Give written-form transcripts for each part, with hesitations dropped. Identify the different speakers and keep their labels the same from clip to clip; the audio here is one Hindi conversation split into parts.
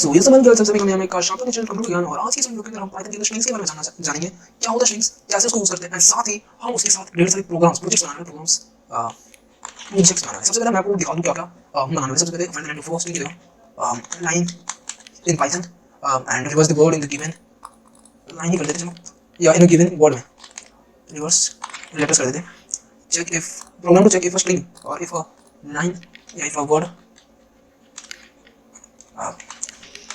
Speaker 1: सो ये समझ गया सबसे पहले हमें का शार्प नेचुरल कंप्यूटर ज्ञान और आज की वीडियो के अंदर हम पाइथन के स्ट्रिंग्स के बारे में जानेंगे क्या होता है स्ट्रिंग्स, कैसे उसको यूज करते हैं, एंड साथ ही हम उसके साथ ढेर सारे प्रोग्राम्स प्रोजेक्ट्स बनाने हैं, प्रोग्राम्स प्रोजेक्ट्स बनाने हैं। सबसे पहले मैं आपको दिखा दूं क्या क्या हम बनाने हैं। सबसे पहले find the first string line in Python and reverse the word in the given line ही कर देते हैं, चलो या इन द गिवन वर्ड में रिवर्स लेटर्स कर देते हैं। Check if program to check if a string और इफ अ लाइन या if a word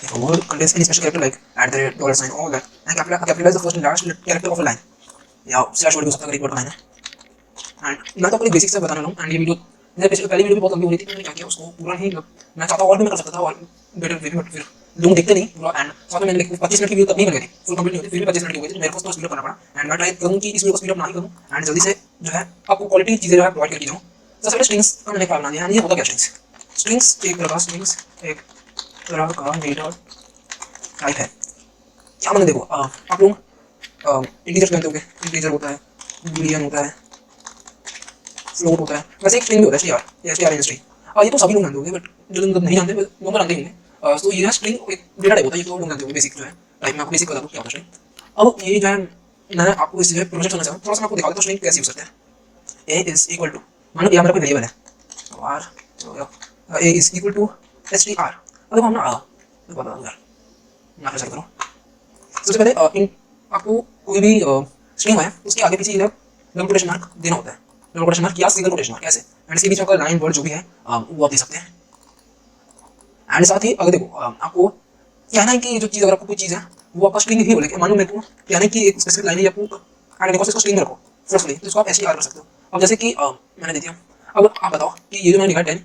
Speaker 1: if a word contains any special character like $, sign, all that, and capitalize the first and last character of a line, या स्लैश वर्ड भी हो सकता है अगर एक वर्ड का लाइन है। एंड मैं तो अपनी बेसिक से बताने लगा हूं, एंड ये वीडियो मेरे पहली वीडियो भी बहुत लंबी हो रही थी, मैंने क्या किया उसको पूरा ही मैं चाहता और भी मैं कर सकता था और बेटर वे भी, बट फिर लोग देखते नहीं पूरा। एंड साथ में मैंने 25 मिनट की वीडियो तब नहीं बन गई थी, फुल कंप्लीट नहीं होती, फिर भी 25 मिनट की हो गई थी। मेरे को तो स्पीड अप करना पड़ा एंड मैं ट्राई करूँ कि इस वीडियो को स्पीड अप ना ही करूँ एंड जल्दी से जो है आपको क्वालिटी चीज़ें जो है प्रोवाइड करके जाऊँ। सबसे पहले स्ट्रिंग्स का मैंने बना दिया। ये होता क्या स्ट्रिंग्स? स्ट्रिंग्स एक तरह का डेटा टाइप है। क्या मैंने देखो आप लोग इंटीजर जानते होंगे, इंटीजर होता है, बूलियन होता है, फ्लोट होता है, वैसे एक स्ट्रिंग भी होता है str या str स्ट्रिंग। ये तो सभी लोग जानते होंगे, बट जो लोग नहीं जानते वो जानते ही होंगे। तो ये स्ट्रिंग एक डेटा टाइप होता है, ये तो लोग जानते होंगे। बेसिक जो है टाइप, मैं आपको बेसिक बता दूं क्या होता है स्ट्रिंग। अब ये जो है मैं आपको इस प्रोजेक्ट करना चाहूँ, थोड़ा सा मैं आपको दिखा देता हूँ स्ट्रिंग कैसे यूज करते हैं। ए इज इक्वल टू, मानो ये हमारा कोई वेरिएबल है or, a is equal to str। अब देखो हम ना बता दूं यार, मैं फिर से करूँ। सबसे पहले इन आपको कोई भी स्ट्रिंग है उसके आगे पीछे इधर डबल कोटेशन मार्क देना होता है, डबल कोटेशन मार्क या सिंगल कोटेशन मार्क ऐसे, एंड इसके बीच में लाइन वर्ड जो भी है वो आप दे सकते हैं। एंड साथ ही अगर देखो आपको कहना है कि ये जो चीज़, अगर आपको कोई चीज़ है वो आपका स्ट्रिंग ही हो, लेकिन मानो मेरे को कहना है कि एक स्पेसिफिक लाइन है आपको एंड देखो इसको स्ट्रिंग में रखो फर्स्टली, तो इसको आप str कर सकते हो। अब जैसे कि मैंने दे दिया, अब आप बताओ कि ये जो मैंने लिखा 10,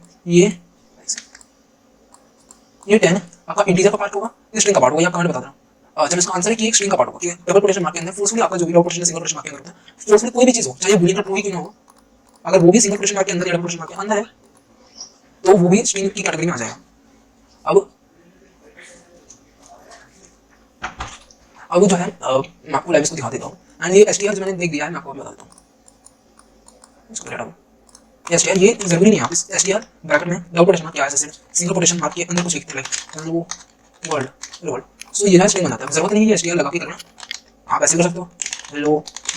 Speaker 1: ये 10 आपका इंटीजर का पार्ट होगा, ये स्ट्रिंग का पार्ट होगा, या कमेंट बता देना जब इसका आंसर है कि एक स्ट्रिंग का पार्ट होगा, कि डबल कोटेशन मार्क के अंदर फोर्सफुली आपका जो भी double quotation single quotation mark के अंदर होता है, फोर्सफुली कोई भी चीज हो, चाहे बूलियन का ट्रू ही क्यों ना हो, अगर वो भी सिंगल कोटेशन मार्क के अंदर या डबल कोटेशन मार्क के अंदर है तो वो भी स्ट्रिंग की कैटेगरी में आ जाएगा। अब जो है मैं आपको लाइव इसको दिखा देता हूँ। एंड ये str जो मैंने देख दिया है, मैं आपको बता देता हूँ। इसको हटा दो। str ये जरूरी नहीं है, आप इस str ब्रैकेट में डबल कोटेशन मार्क या ऐसे सिंगल कोटेशन मार्क के अंदर कुछ लिखते हैं, लाइक हेलो वर्ल्ड। सो ये है स्ट्रिंग बनाता है, जरूरत नहीं है str लगा के करना, आप ऐसे कर सकते हो हेलो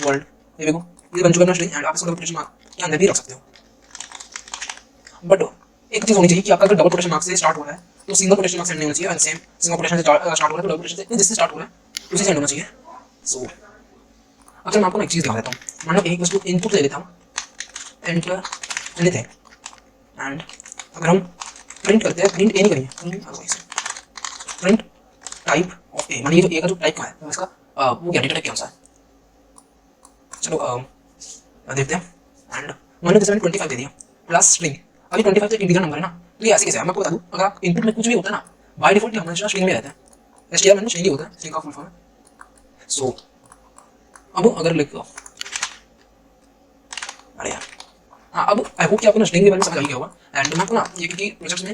Speaker 1: वर्ल्ड, ये देखो ये बन चुका है स्ट्रिंग, एंड आप इसको डबल कोटेशन मार्क के अंदर भी रख सकते हो। बट एक चीज होनी चाहिए कि आपका अगर डबल कोटेशन मार्क से स्टार्ट हो रहा है तो सिंगल कोटेशन मार्क से नहीं होना चाहिए, एंड सेम सिंगल कोटेशन से स्टार्ट हो रहा है तो डबल कोटेशन से जिससे स्टार्ट हो रहा है उसी से एंड होना चाहिए। सो अच्छा मैं आपको एक चीज दिखा देता हूँ। मान लो एक वस्तु इनपुट ले लेता हूँ, एंटर एनीथिंग, एंड अगर हम प्रिंट करते हैं, प्रिंट ए नहीं करिए, प्रिंट टाइप ऑफ ए, मानिए जो ए का जो टाइप का है तो इसका वो क्या डेटा टाइप कौन सा है, चलो देखते हैं। एंड मान लो जैसे मैंने 25 दे दिया प्लस स्ट्रिंग, अभी 25 तो एक इंटीजर नंबर है ना, तो ये ऐसे कैसे है मैं आपको बता दूं। अगर आप इनपुट में कुछ भी होता है ना, बाय डिफॉल्ट हमेशा स्ट्रिंग में रहता है, str मतलब स्ट्रिंग ही होता है, स्ट्रिंग का फुल फॉर्म। सो अब अगर लिख दो, अरे यार हाँ, अब आई होप कि आपको स्ट्रिंग के बारे में समझ आ गया होगा। एंड मैं आपको ना ये क्योंकि प्रोजेक्ट्स में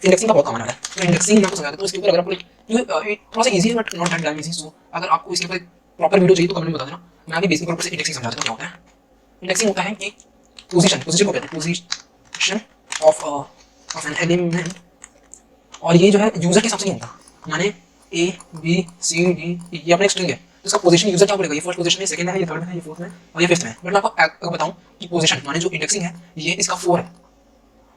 Speaker 1: इंडेक्सिंग का बहुत काम आने वाला है, तो इंडेक्सिंग मैं आपको समझा देता हूँ। इसके ऊपर अगर आपको थोड़ा सा इजी है but not that damn easy, so अगर आपको इसके ऊपर प्रॉपर वीडियो चाहिए तो कमेंट में बता देना, मैं अभी बेसिक पर्पस से इंडेक्सिंग समझा देता हूँ क्या होता है। इंडेक्सिंग होता है कि पोजीशन को कहते हैं, पोजीशन ऑफ एन एलिमेंट, और ये जो है यूजर के हिसाब से नहीं होता, माने ए बी सी डी ये अपना स्ट्रिंग है तो इसका पोजीशन यूजर क्या बोलेगा, ये फर्स्ट पोजीशन में, सेकंड है, ये थर्ड है, ये फोर्थ में और ये फिफ्थ में। बट मैं आपको बताऊं कि पोजीशन माने जो इंडेक्सिंग है ये इसका 4 है,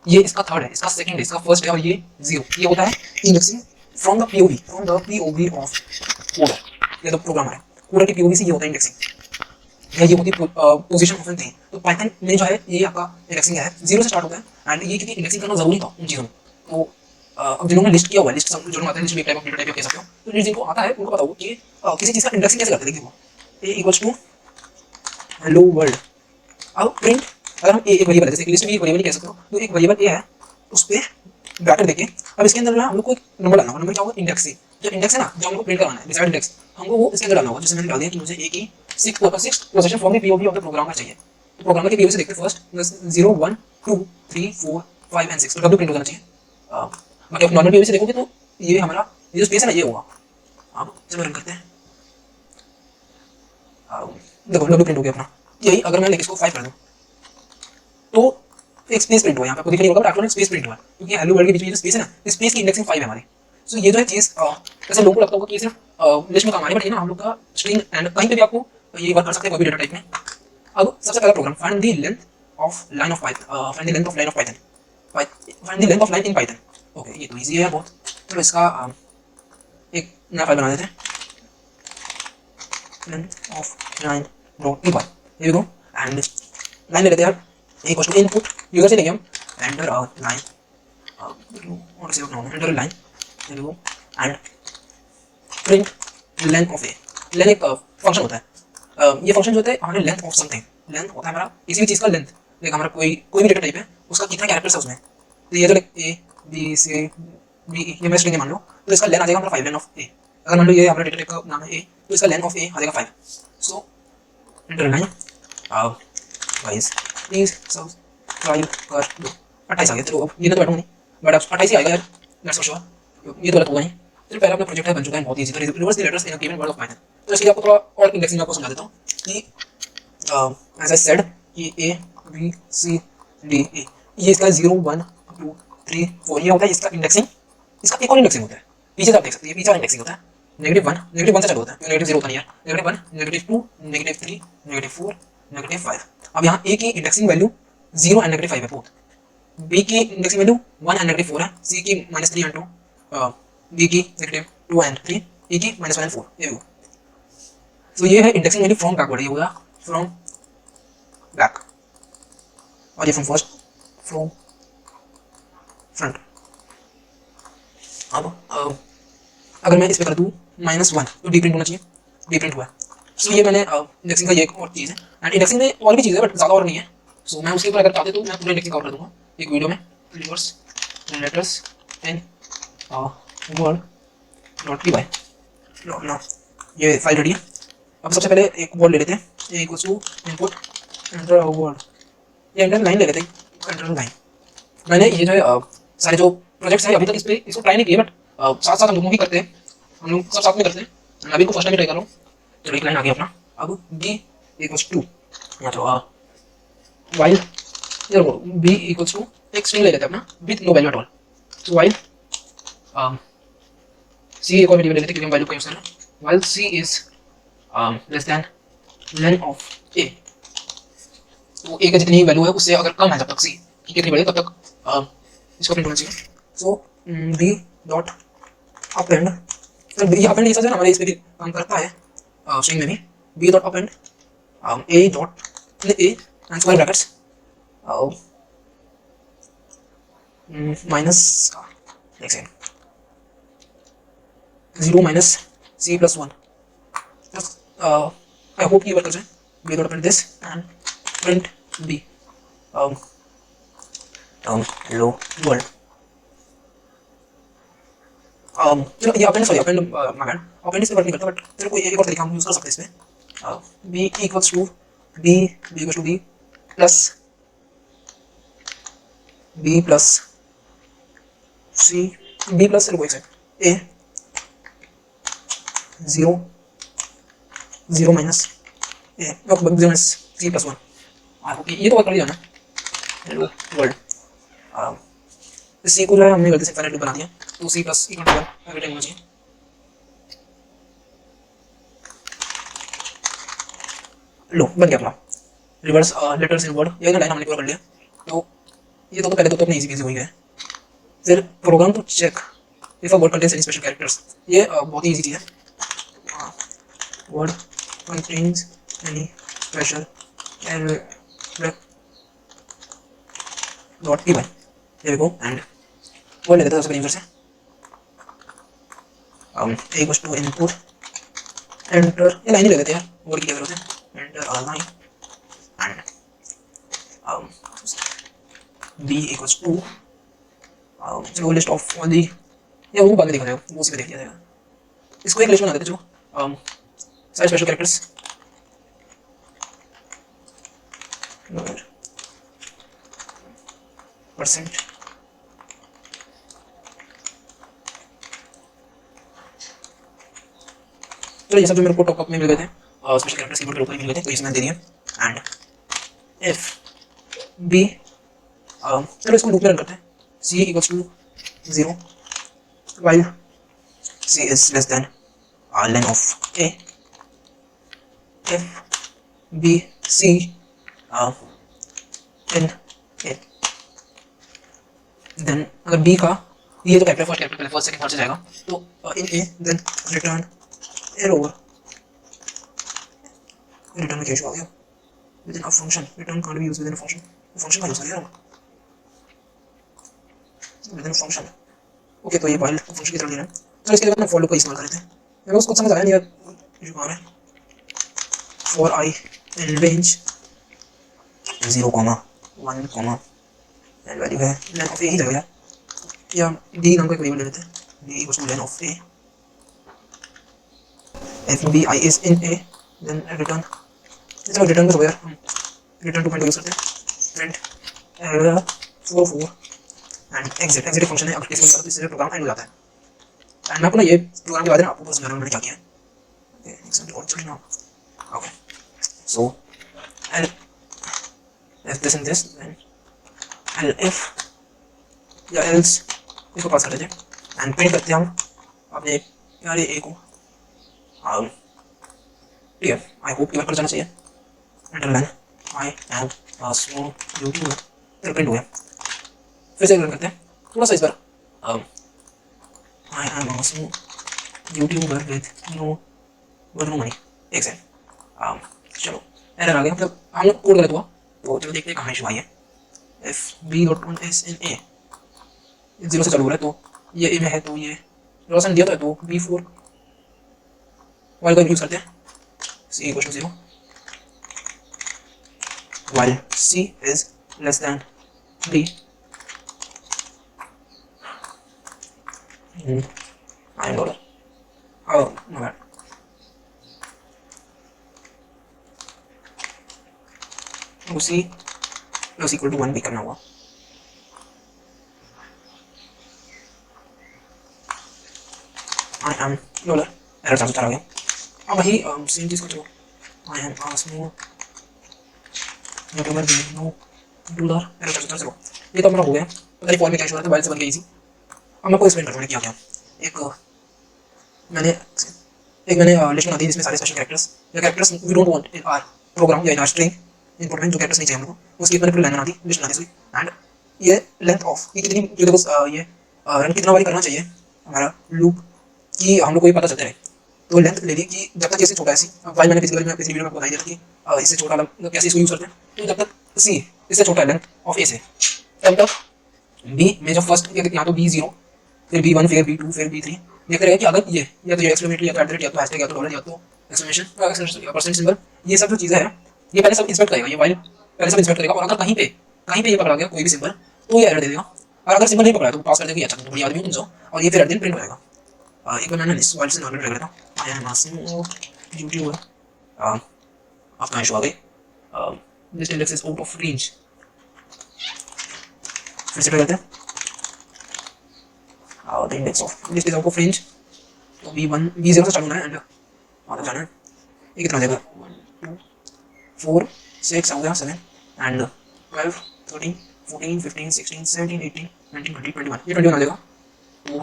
Speaker 1: ये इसका थर्ड है, इसका सेकंड है, इसका फर्स्ट है और ये 0, ये होता है indexing from the POV of coder या द प्रोग्रामर है, कोडर की पीओवी से ये होता है इंडेक्सिंग, ये होती है पोजीशन ऑफ एन थिंग। तो पाइथन में जो है ये आपका इंडेक्सिंग है 0 से स्टार्ट होता है, एंड ये क्योंकि इंडेक्सिंग करना जरूरी था उन चीज़ों में, तो अब जिन्होंने लिस्ट किया हुआ है, लिस्ट जो लोग आते हैं लिस्ट में टाइप ऑफ डेटा टाइप कह सकते हो, तो जिनको आता है उनको पता होगा कि किसी चीज़ का इंडेक्सिंग कैसे करते हैं। देखिए ए इक्वल्स टू हेलो वर्ल्ड, अब प्रिंट अगर हम एक वेरिएबल है, जैसे लिस्ट में एक वेरिएबल कह सकते हो, तो एक वेरिएबल ए है उस पर ब्रैकेट देके अब इसके अंदर हम लोग को एक नंबर डालना होगा, नंबर क्या होगा इंडेक्स सी, जो इंडेक्स है ना जो हमको प्रिंट करवाना है डिसाइड इंडेक्स, हमको वो इसके अंदर डालना होगा। जैसे मैंने डाल दिया कि मुझे ए की 6 position from the POV of the programmer चाहिए, तो प्रोग्रामर के पीओवी से देखते फर्स्ट 0 1 2 3 4 5 एंड 6, तो डब्ल्यू प्रिंट हो जाना चाहिए। बाकी आप नॉर्मल पीओवी से देखोगे तो ये हमारा ये जो स्पेस है ना ये होगा। अब चलो रन करते हैं, देखो डब्ल्यू प्रिंट हो गया अपना। यही अगर मैं इसको 5 कर दूं तो एक स्पेस प्रिंट हुआ, यहाँ पे आपको दिख नहीं होगा बट एक्चुअली स्पेस प्रिंट हुआ, क्योंकि हेलो वर्ल्ड के बीच में जो स्पेस है ना, इस स्पेस की इंडेक्सिंग 5 है हमारी। सो ये जो है चीज़ वैसे लोगों को लगता होगा कि ये सिर्फ लिस्ट में काम आ रही है, बट ये ना हम लोग का स्ट्रिंग एंड कहीं पे भी आपको ये वर्क कर सकते हैं कोई भी डेटा टाइप में। अब सबसे पहला program, find the length of line of Python, find the length of line of Python, find the length of line in Python. Okay, ये तो इजी है बहुत। चलो इसका एक नया फाइल बना देते हैं, length of line dot equal, here we go, and line ले लेते हैं यार, इक्वल टू इनपुट यूजर से लेंगे हम, एंटर लाइन, और से enter line, here we go, and print length of a. Length एक फंक्शन होता है, ये फंक्शन जो होता है हमारे लेंथ ऑफ समथिंग, लेंथ होता है हमारा किसी भी चीज़ का लेंथ, लाइक हमारा कोई भी डेटा टाइप है उसका कितना कैरेक्टर्स है उसमें, तो ये जो ए बी सी बी ये मैं स्ट्रिंग मान लो, तो इसका लेंथ आ जाएगा हमारा 5 लेंथ ऑफ ए। अगर मान लो ये हमारा डेटा टाइप का नाम है ए, तो इसका लेंथ ऑफ ए आ जाएगा 5। सो enter line, guys please subscribe कर दो। 28 आ गया, चलो अब ये तो बैठूंगा नहीं, बट अब 28 ही आएगा यार, दैट्स फॉर श्योर, ये तो गलत होगा नहीं। चलो पहला अपना प्रोजेक्ट है बन चुका है, बहुत ईजी। तो reverse the letters in a given word of Python. तो इसके लिए आपको थोड़ा और इंडेक्सिंग आपको समझा देता हूँ कि एज आई सेड कि A B C D A, ये इसका 0 1 2 3 4 ये होता है इसका इंडेक्सिंग। इसका एक और इंडेक्सिंग होता है, पीछे से आप देख सकते हैं, पीछे वाला इंडेक्सिंग होता है -1 से चालू होता है, नेगेटिव 0 होता नहीं यार, -1 -2 -3 -4 -5। अब यहाँ ए की इंडेक्सिंग वैल्यू 0 एंड -5 है बोथ, बी की इंडेक्सिंग वैल्यू 1 एंड -4 है, सी की -3 एंड 2, डी की -2 एंड 3, ई की -1 एंड 4। ये तो ये है इंडेक्सिंग वैल्यू फ्रॉम बैकवर्ड, ये होगा फ्रॉम बैक, और ये फ्रॉम फर्स्ट, फ्रॉम फ्रंट। अब अगर मैं इस पे कर दूँ -1 तो डी प्रिंट होना चाहिए, डी प्रिंट हुआ। सो ये मैंने इंडेक्सिंग का ये एक और चीज़ है, एंड इंडेक्सिंग में और भी चीज़ है बट ज़्यादा और नहीं है। सो मैं उसके ऊपर अगर चाहते तो मैं पूरा इंडेक्सिंग कवर कर दूंगा एक वीडियो में, reverse letters in word dot P Y. ना ये फाइल रेडी है। अब सबसे पहले एक वर्ड ले लेते हैं, A equals to input enter word, ये एंटर लाइन ले लेते हैं, एंटर लाइन। मैंने ये जो है सारे जो प्रोजेक्ट्स हैं अभी तक इस पे इसको ट्राई नहीं किए, बट साथ साथ हम लोग भी करते हैं, हम लोग सब साथ में करते हैं। अभी को फर्स्ट टाइम ट्राई कर रहा हूँ। चलो एक लाइन आ गया अपना। अब बी इक्वल्स टू, या तो वाइल बी इक्वल्स टू एक स्ट्रिंग ले लेते हैं अपना with no value at all. So while C एक और वेरिएबल ले लेते हैं क्योंकि हम वैल्यू का यूज कर रहे हैं। While C is less than len of A, तो ए का जितनी वैल्यू है उससे अगर कम है जब तक सी की कितनी बड़ी तब तक इसको प्रिंट होना चाहिए। So B dot append, sir B append ये सब हमारे इस पे भी काम करता है स्ट्रिंग में भी। B dot append A dot A and square brackets minus एक second 0 minus C plus 1। I hope ये वर्क कर जाए। B dot append this and print B hello world. चलो ये append, sorry append my bad, append इसमें वर्क नहीं करता, बट चलो कोई एक और तरीका हम यूज कर सकते हैं इसमें। B equals to b equals to b plus c, b plus चलो एक second a 0 minus a 0 minus C plus 1। Okay ये तो वर्क कर लिया ना। हेलो वर्ल्ड, सी को जो है हमने गलती से फाइनल लूप बना दिया, तो c plus equal to 1 every time होना चाहिए। लो बन गया अपना रिवर्स लेटर्स इन वर्ड, ये ना लाइन हमने पूरा कर लिया। तो ये तो पहले तो अपने इजी हो गया है। फिर program to check if a word contains any special characters, ये बहुत ही इजी चीज़ है। Word contains any special character dot P Y, here we go, and वो ले लेते हैं सबसे यूजर से a equals to input enter, ये लाइन ही ले लेते हैं यार, वर्ड की क्या जरूरत है, enter a line and b equals to चलो लिस्ट ऑफ ऑल दी, ये वो बाद में देखा जाएगा, वो उसी पे देख लिया जाएगा। इसको एक लिस्ट बना देते हैं जो सारे स्पेशल कैरेक्टर्स परसेंट तो ये सब जो मेरे को टॉपअप में मिल गए थे स्पेशल कैरेक्टर्स कीबोर्ड के ऊपर मिल गए थे, तो इसमें दे दिया। एंड इफ बी चलो इसको लूप में रन करते हैं। c equals to 0 while c is less than len of a if b c in a, then अगर b का ये जो कैपिटल फर्स्ट सेकंड थर्ड से जाएगा तो in a then return error return में क्या इशू आ गया within a function return can't be used within a function का यूज कर रहा within a function. Okay तो ये वाइल फंक्शन की तरह ले रहा है। चलो इसके बाद ना फॉर लूप का इस्तेमाल करते हैं। मेरे को कुछ समझ आया नहीं यार इशू कहां है। For I in range 0, 1, and value है लेन ऑफ ए ही लगेगा या डी नाम का एक वेरिएबल ले लेते हैं। D equals two lane of A if bi is in a then return चलो रिटर्न को यार हम रिटर्न टू पॉइंट यूज करते हैं print error 44 and exit function है। अगर इसको तो इससे प्रोग्राम एंड हो जाता है। एंड मैं आपको ना ये प्रोग्राम के बारे में आपको समझा रहा हूं मैंने क्या किया है। ओके एक्सेप्ट ऑल चलिए now okay so L if this and this then if या else इसको पास कर देते हैं एंड प्रिंट करते हैं हम अपने यार ये a को ठीक है। आई होप क्लियर कर जाना चाहिए। Underline I am a small YouTuber फिर प्रिंट हो गया। फिर से रन करते हैं थोड़ा सा इस बार I am a small YouTuber with no money एक सेकंड चलो एरर आ गया मतलब हम लोग कोड गलत हुआ तो चलो देखते हैं कहाँ इशू आई है। If B dot one S in A 0 से चालू हो रहा है तो ये ए में है तो ये रोशन दिया था तो b4 वाइल का यूज करते हैं c equals to 0 while c is less than d I am dollar oh no bad तो c plus equal to 1 भी करना हुआ I am dollar error chance आ गया। अब वही सेम चीज को चलो I am a small YouTuber with no dollar error chance चलो ये तो मेरा हो गया। पता नहीं फॉर्म में क्या इशू हो रहा था मोबाइल से बन गया इजी। अब मैं आपको एक्सप्लेन करता हूँ क्या क्या मैंने लिस्ट बना दी जिसमें सारे स्पेशल कैरेक्टर्स या characters we don't want in our program या इन आवर स्ट्रिंग इनपुट में जो कैरेक्टर्स नहीं चाहिए हमको उसकी मैंने पूरी लाइन बना दी लिस्ट बना दी एंड ये लेंथ ऑफ ये कितनी जो देखो ये रन कितना बारी करना चाहिए हमारा लूप कि हम लोग को ये पता चलता है। तो लेंथ ले ली कि जब तक ये छोटा है सी वाइल मैंने पिछली वीडियो में आपको बताई थी कि इससे छोटा मतलब कैसे इसको यूज करते हैं। तो जब तक सी इससे छोटा है लेंथ ऑफ ए से तब तक बी में जो फर्स्ट यहाँ तो b0 फिर b1 फिर b2 फिर b3 देखते रहेगा कि अगर ये या तो ये एक्सक्लेमेटरी या तो एट या तो हैशटैग या तो डॉलर या तो एक्सक्लेमेशन या परसेंट सिंबल ये सब जो चीज़ें हैं ये पहले सब इंस्पेक्ट करेगा। ये वाइल पहले सब इंस्पेक्ट करेगा और अगर कहीं पे ये पकड़ा गया कोई भी सिंबल तो ये एरर दे देगा और अगर सिंबल नहीं पकड़ा तो पास कर देगा ये अच्छा बढ़िया आदमी तुम जाओ और ये फिर एट दिन प्रिंट करेगा। एक बार मैंने इस वाइल से नॉर्मल ट्राई करा था आई एम आस्किंग यूट्यूबर आपका इशू आ गई this index is out of range. फिर से ट्राई करते हैं the index of list is out of range तो b1 b0 से चालू होना है एंड आगे जाना है। ये कितना देगा 1 2 4 6 हो गया 7 एंड 12 13 14 15 16 17 18 19 20 21 ये 21 आ जाएगा। तो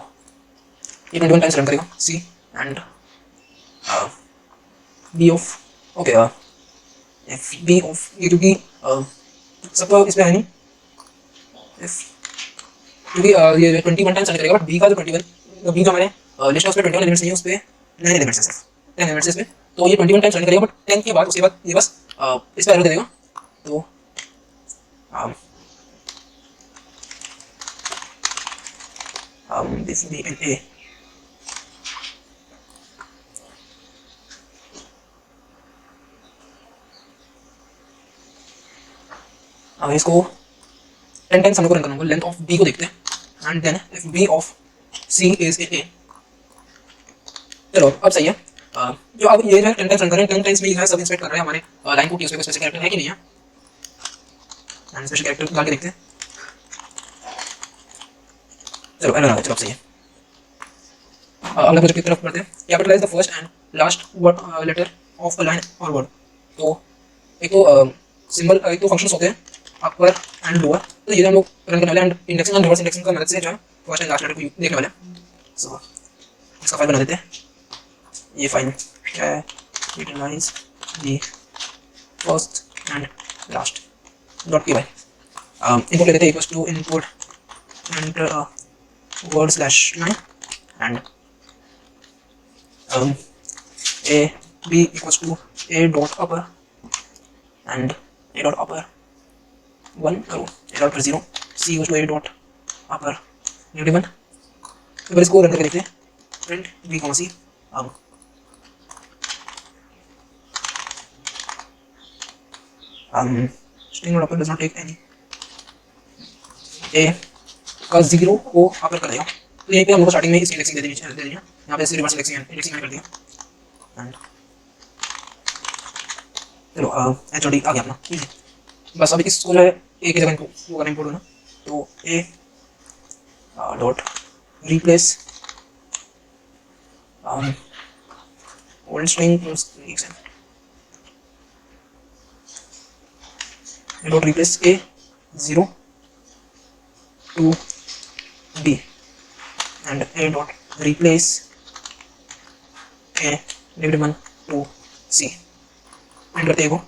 Speaker 1: ये 21 टाइम्स रन करेगा C and B off okay F B off ये क्योंकि सब तो इसमें है नहीं इफ क्योंकि ये 21 टाइम्स रन करेगा बट बी का जो 21 बी जो हमारे लिस्ट है उस पे 21 एलिमेंट्स नहीं है उस पे 9 एलिमेंट्स है सिर्फ 10 एलिमेंट्स है इसमें तो ये 21 टाइम्स रन करेगा बट 10 के बाद उसके बाद ये बस इस पे एरर दे देगा। तो this be an A अब इसको 10 टाइम्स हम लोग रन करना होगा। लेंथ ऑफ बी को देखते हैं and then if b of c is a चलो अब सही है। जो अब ये जो है 10 टाइम्स रन कर रहे हैं 10 टाइम्स में ये सब इंस्पेक्ट कर रहे हैं हमारे लाइन को कि उसमें कोई स्पेशल कैरेक्टर है कि नहीं है एंड स्पेशल कैरेक्टर डाल के देखते हैं। चलो एरर आ गया। चलो अब सही है। अगला प्रोजेक्ट की तरफ बढ़ते हैं। Capitalise the first and last letter of a line और वर्ड। तो एक तो सिंबल एक तो फंक्शंस होते हैं अपर एंड लोअर। तो ये हम लोग रन करने वाले and indexing and reverse indexing का मदद से जो है फर्स्ट एंड लास्ट लेटर को देखने वाले हैं। सो इसका फाइल बना देते हैं। ये फाइल क्या है, utilize the first and last dot py। Input ले लेते हैं equals to input and word slash line and a b equals to a dot upper and a dot upper 1 करो, a dot 0 c equals to a dot upper -1। तो फिर इसको रन करके देखते हैं। print b comma c string dot upper does not take any a का 0 को अपर कर देगा। तो यहीं पे हम लोग स्टार्टिंग में इसकी इंडेक्सिंग दे देनी है। यहाँ पे रिवर्स इंडेक्सिंग मैंने कर दिया एंड चलो एचओडी आ गया अपना। बस अभी इसको जो है एक ही जगह वो करना इंपोर्ट होना। तो ए dot replace old string plus dot replace A 0 to b and a dot replace a -1 to c। And करते हैं को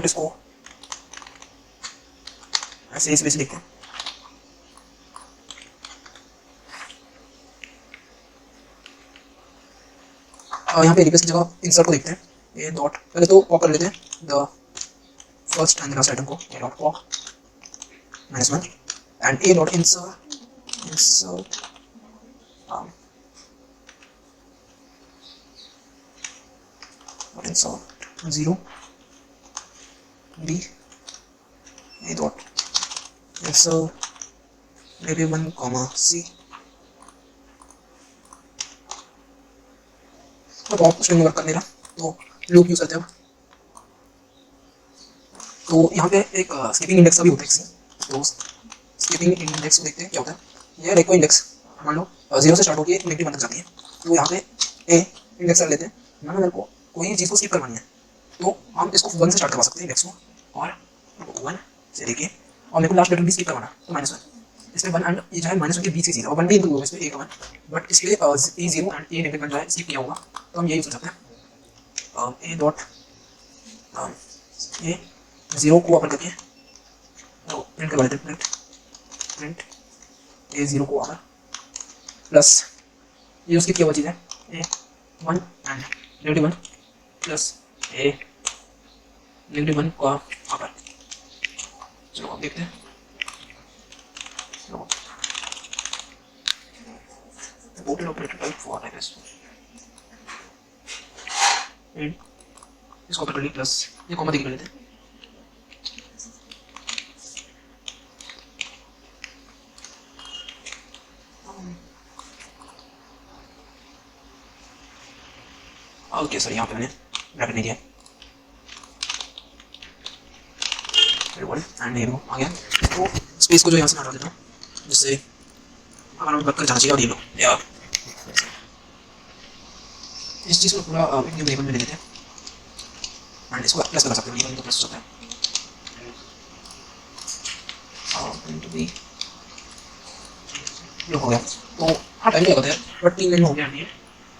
Speaker 1: इसको ऐसे इस वैसे लिखते हैं। यहाँ पे रिप्लेस की जगह इंसर्ट को देखते हैं। ए डॉट पहले तो पॉप कर लेते हैं the first and last item को, a dot pop -1 and a dot insert insert 0 b a dot insert -1 comma c। अब आप स्ट्रिंग वर्क कर ले रहा तो लूप यूज करते हैं। तो यहाँ पे एक स्किपिंग इंडेक्स का भी होता है। तो स्किपिंग इंडेक्स को देखते हैं क्या होता है। ये रेको इंडेक्स मान लो 0 से स्टार्ट होकर -1 तक जाती है। तो यहाँ पे ए इंडेक्स कर लेते हैं। मान लो मेरे को कोई चीज़ को स्किप करवानी है तो हम इसको 1 से स्टार्ट करवा सकते हैं इंडेक्स को, और 1 से लेके और मेरे को लास्ट लेटर भी स्किप करवाना तो -1। इसमें 1 एंड ये जो है -1 के बीच की चीज़ है और 1 भी इंक्लूड होगा इसमें ए का 1, बट इसलिए ए 0 एंड ए -1 जो है स्किप किया होगा तो हम ये यूज कर सकते हैं। ए डॉट ए 0 को ओपन करके तो प्रिंट करवा देते हैं। प्रिंट ए 0 को ओपन प्लस ये उसकी किया हुआ चीज़ है ए 1 एंड -1 प्लस ए -1 का अपर। चलो अब देखते हैं। टोटल ऑपरेटर टाइप 4 है एंड इसको ऑपरेटर ली प्लस ये कॉमा देख लेते हैं। ओके सर, यहाँ पे मैंने ब्रैकेट नहीं दिया एंड ये आ गया। तो स्पेस को जो यहाँ से हटा देता हूँ जिससे हमारा वर्क कर जाना चाहिए। और ये लो यार इस चीज़ को पूरा न्यू वेरिएबल में ले लेते हैं एंड इसको प्लस कर सकते हैं। वेरिएबल तो प्लस हो सकता है इनटू बी। ये हो गया। तो हाँ टाइम लगता है बट 3 लाइन हो गया।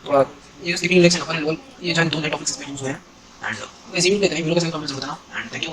Speaker 1: थोड़ा ये स्किपिंग इंडेक्स है, ये जो 2 नए टॉपिक्स इसमें यूज हुए हैं एंड वैसे भी लेते हैं वीडियो का सही कमेंट जरूर देना एंड थैंक यू।